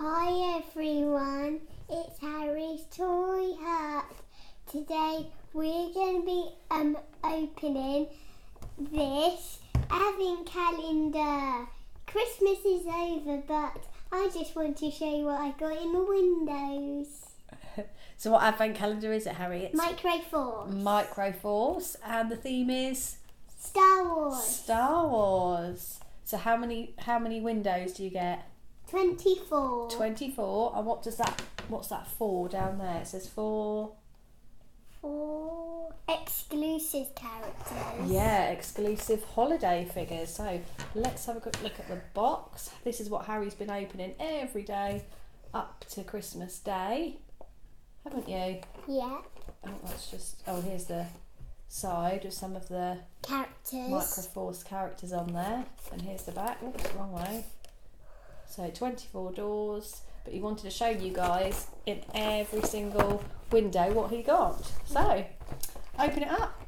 Hi everyone, it's Harry's Toy Hut. Today we're going to be opening this advent calendar. Christmas is over, but I just want to show you what I got in the windows. So what advent calendar is it, Harry? It's Microforce. Microforce, and the theme is Star Wars. Star Wars. So how many windows do you get? 24. 24. And what's that for down there? It says for Exclusive characters. Yeah, exclusive holiday figures. So let's have a quick look at the box. This is what Harry's been opening every day up to Christmas Day, haven't you? Yeah. Here's the side with some of the Characters. Microforce characters on there, and here's the back. Oops, wrong way. So 24 doors, but he wanted to show you guys in every single window what he got. So open it up.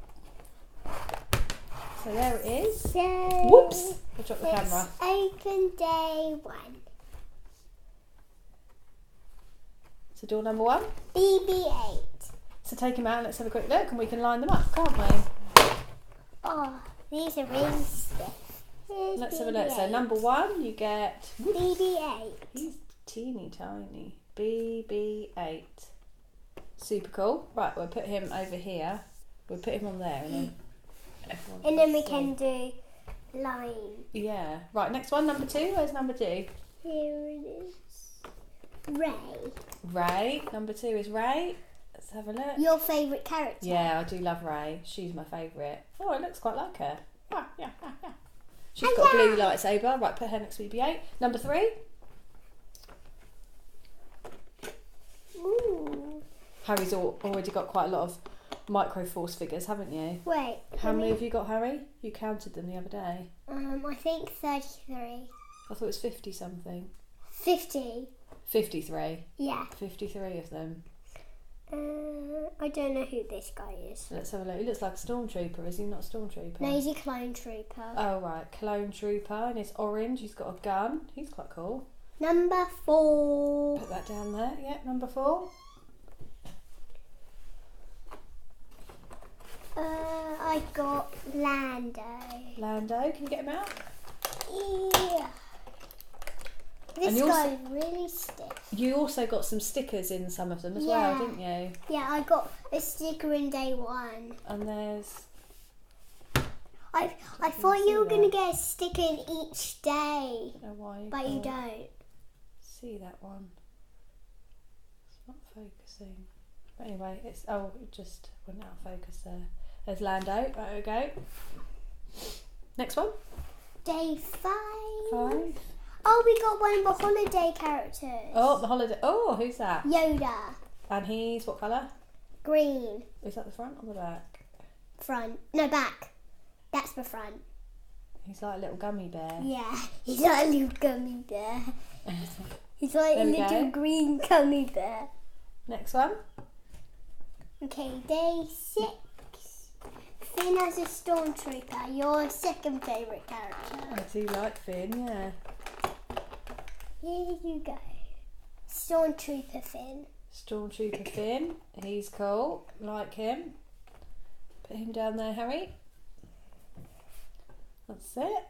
So there it is. So Whoops! I dropped the camera. Open day 1. So door number 1. BB-8. So take him out and let's have a quick look, and we can line them up, can't we? Oh, these are really stiff. Here's Let's have a look. So BB-8. number 1, you get. BB-8. He's teeny tiny. BB-8. Super cool. Right, we'll put him over here. We'll put him on there, and then everyone And then we see. can do line. Yeah. Right, next one, number 2. Where's number 2? Here it is. Ray. Ray. Number 2 is Ray. Let's have a look. Your favourite character. Yeah, I do love Ray. She's my favourite. Oh, it looks quite like her. Yeah. She's got a blue lightsaber. Right, put her next to BB-8. Number 3. Ooh. Harry's already got quite a lot of Microforce figures, haven't you? Wait. How many have you got, Harry? You counted them the other day. I think 33. I thought it was 50 something. 50. 53. Yeah. 53 of them. I don't know who this guy is. Let's have a look. He looks like a stormtrooper. Is he not a stormtrooper? No, he's a clone trooper. Oh right, clone trooper, and it's orange. He's got a gun. He's quite cool. Number 4. Put that down there. Yeah, number 4. I got Lando. Lando, can you get him out? Yeah. This And you guy's really stiff. You also got some stickers in some of them as Yeah. well, didn't you? Yeah, I got a sticker in day 1. And there's. I thought you were going to get a sticker in each day, I don't know why. but you can't don't. see that one. It's not focusing. But anyway, it just went out of focus there. There's Lando. Right, there we go. Next one. Day 5. 5. Oh, we got one of the holiday characters. Oh, the holiday. Oh, who's that? Yoda. And he's what colour? Green. Is that the front or the back? Front. No, back. That's the front. He's like a little gummy bear. Yeah, he's like a little gummy bear. He's like a There we little go. green gummy bear. Next one. Okay, day 6. Finn as a stormtrooper, your second favourite character. I do like Finn, yeah. Here you go. Stormtrooper Finn. Stormtrooper Finn. He's cool. Like him. Put him down there, Harry. That's it.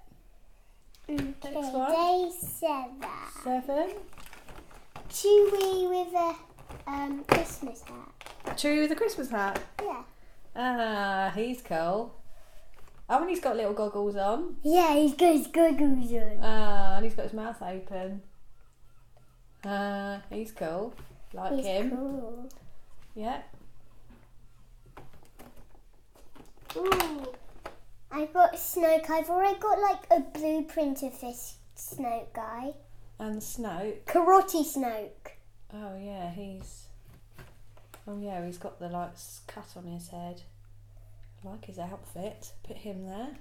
Okay, Next one. day 7. 7. Chewie with a Christmas hat. Chewie with a Christmas hat. Yeah. Ah, he's cool. Oh, and he's got little goggles on. Yeah, he's got his goggles on. Ah, and he's got his mouth open. Ah, he's cool. Like He's him. cool. Yeah. Ooh. I got Snoke. I've already got like a blueprint of this Snoke guy. And Snoke. Karate Snoke. Oh yeah, he's got the like cut on his head. I like his outfit. Put him there.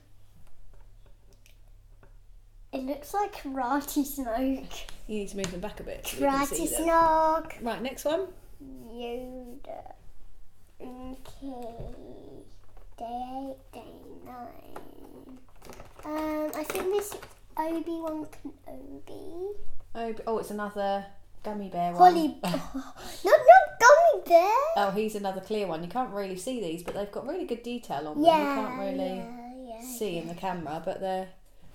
It looks like Karate Snoke. You need to move them back a bit. So we can see Karate them. Snoke. Right, next one. Yoda. Okay. Day 8, day 9. I think this is Obi-Wan Kenobi. Oh, it's another gummy bear one. Holly. Not gummy bear. Oh, he's another clear one. You can't really see these, but they've got really good detail on them. Yeah. You can't really see in the camera, but they're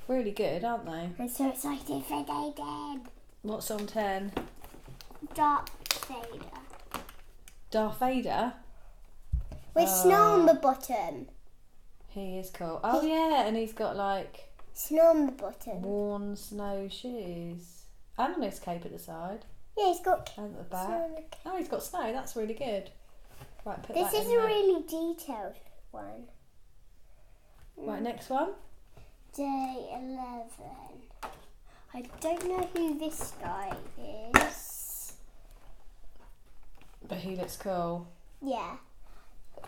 really good, aren't they? I'm so excited for day 10. What's on 10? Dark Vader. Darth Vader. With snow on the bottom. He is cool. Oh yeah, and he's got like Snow on the bottom. worn snow shoes. And on his cape at the side. Yeah, he's got And at the snow back. on the cape. Oh, he's got snow. That's really good. Right, put This that is in a there. really detailed one. Right, next one. Day 11. I don't know who this guy is. But he looks cool. Yeah.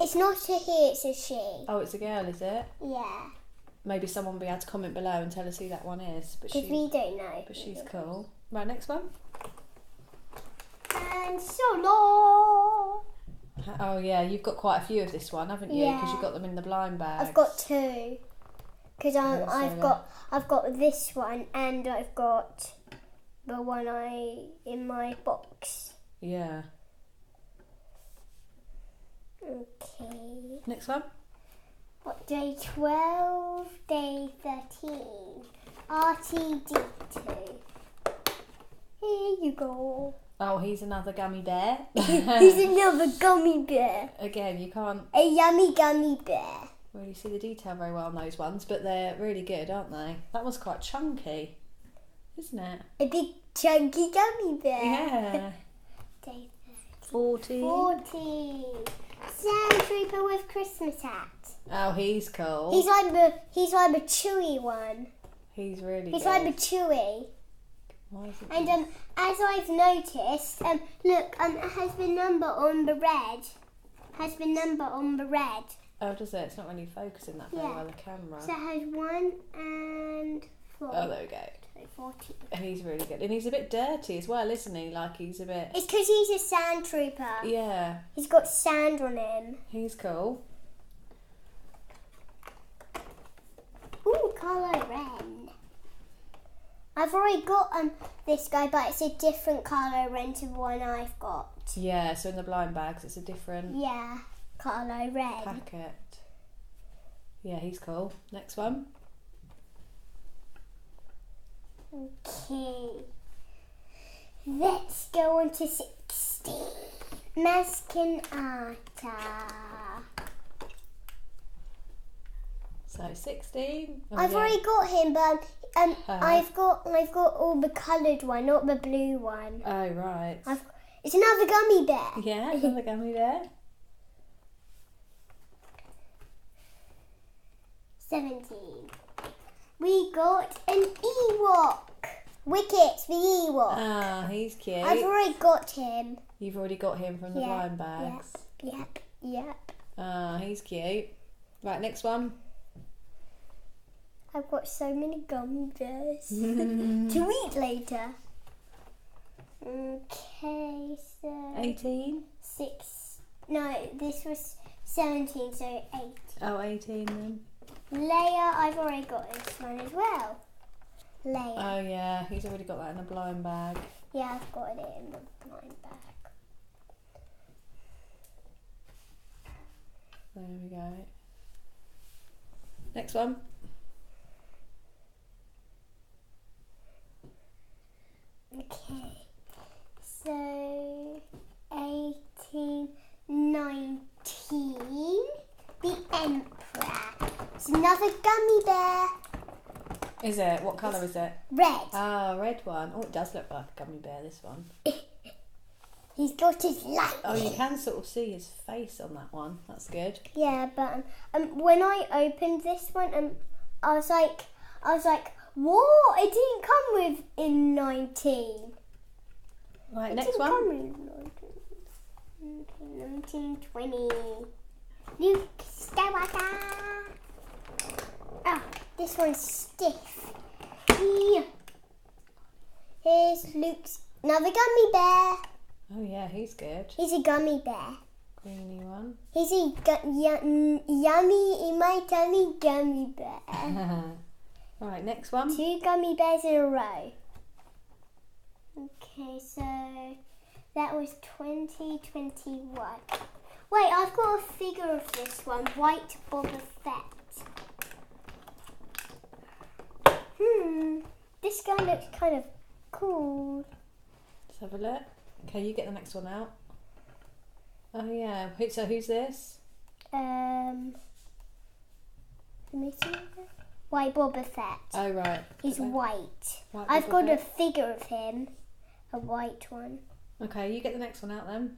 It's not a he, it's a she. Oh, it's a girl, is it? Yeah. Maybe someone will be able to comment below and tell us who that one is. But Because we don't know. But she's cool. Right, next one. And Solo. Oh yeah, you've got quite a few of this one, haven't you? Because Yeah. you've got them in the blind bag. I've got 2. Because Solo. I've got this one and I've got the one in my box. Yeah. Okay. Next one. What, day 12, day 13. RTD2. Here you go. Oh, he's another gummy bear. He's another gummy bear. Again, you can't A yummy gummy bear. really see the detail very well on those ones, but they're really good, aren't they? That one's quite chunky, isn't it? A big chunky gummy bear. Yeah. Day 40. 40. Sand Trooper with Christmas hat. Oh, he's cool. He's like the chewy one. He's really He's good. like the chewy. Why is it And as I've noticed, look, it has the number on the red. Has the number on the red. Oh, does it? It's not really focusing that very Yeah. well, the camera. So it has 1 and 4. Oh, there we go. So 40. And he's really good. And he's a bit dirty as well, isn't he? Like, he's a bit... It's because he's a sand trooper. Yeah, He's got sand on him. he's cool. Ooh, Kylo Ren. I've already got this guy, but it's a different Kylo Ren to the one I've got. Yeah, so in the blind bags, it's a different Yeah, Kylo Ren. packet. Yeah, he's cool. Next one. Okay. Let's go on to 16. Maskinata. So 16. Oh, I've yeah. already got him, but I've got all the coloured one, not the blue one. Oh, right. It's another gummy bear. Yeah, another gummy bear. 17. We got an Ewok. Wicket, the Ewok. Ah, he's cute. I've already got him. You've already got him from the blind bags. Yep. Ah, he's cute. Right, next one. I've got so many gummy bears to eat later. Okay, so 18. 6. No, this was 17, so 8. Oh, 18 then. Leia, I've already got this one as well. Leia. Oh, yeah, he's already got that in a blind bag. Yeah, I've got it in the blind bag. There we go. Next one. Okay, so 18, 19, the Emperor. It's another gummy bear. Is it? What colour is it? Red. Ah, red one. Oh, it does look like a gummy bear, this one. He's got his light. Oh, you can sort of see his face on that one. That's good. Yeah, but when I opened this one, I was like, what? It didn't come with in 19. Right, It next didn't one. come in 19, 20. Luke Skywalker. Oh, this one's stiff. Yeah. Here's Luke's another gummy bear. Oh, yeah, he's good. He's a gummy bear. Greeny one. He's a yummy in my tummy gummy bear. Right, next one. 2 gummy bears in a row. Okay, so That was 2021. Wait, I've got a figure of this one. White Boba Fett. This guy looks kind of cool. Let's have a look. Okay, you get the next one out. Oh yeah. So who's this? Let me see. White Boba Fett. Oh right. He's white. White I've Boba got a Fett. figure of him. A white one. Okay, you get the next one out then.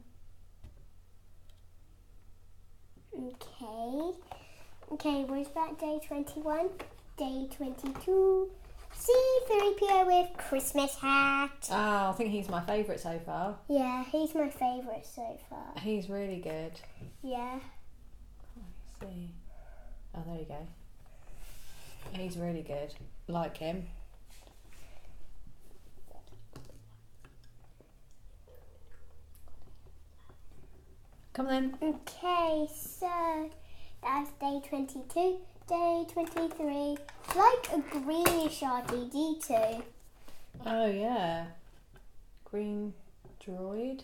Okay, was that day 21? Day 22. C3PO with Christmas hat. Oh, I think he's my favourite so far. Yeah, he's my favourite so far. He's really good. Yeah. Let's see. Oh, there you go. He's really good. Like him. Come on then. Okay, so that's day 22. Day 23. Like a greenish R2D2. Oh yeah. Green droid.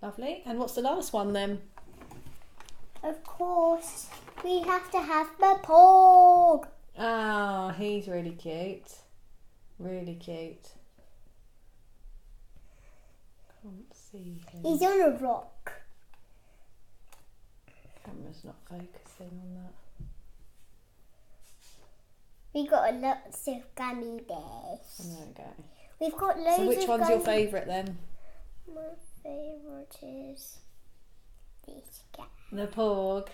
Lovely. And what's the last one then? Of course, we have to have the Porg. Oh, he's really cute. Really cute. Can't see him. He's on a rock. Camera's not focusing on that. We got lots of gummy bears. There we go. We've got loads So which of one's your gummy- favourite then? My favourite is this guy. The Porg.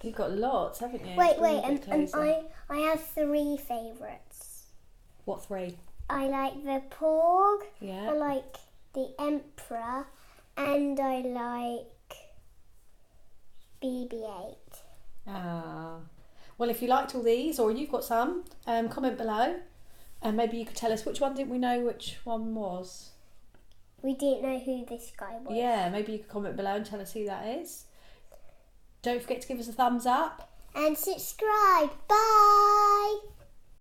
You've got lots, haven't you? Wait, It's really and good closer. I have 3 favourites. What 3? I like the Porg, I Yeah. like the Emperor, and I like BB-8. Ah. Well, if you liked all these, or you've got some, comment below. And maybe you could tell us which one didn't we know which one was. We didn't know who this guy was. Yeah, maybe you could comment below and tell us who that is. Don't forget to give us a thumbs up. And subscribe. Bye!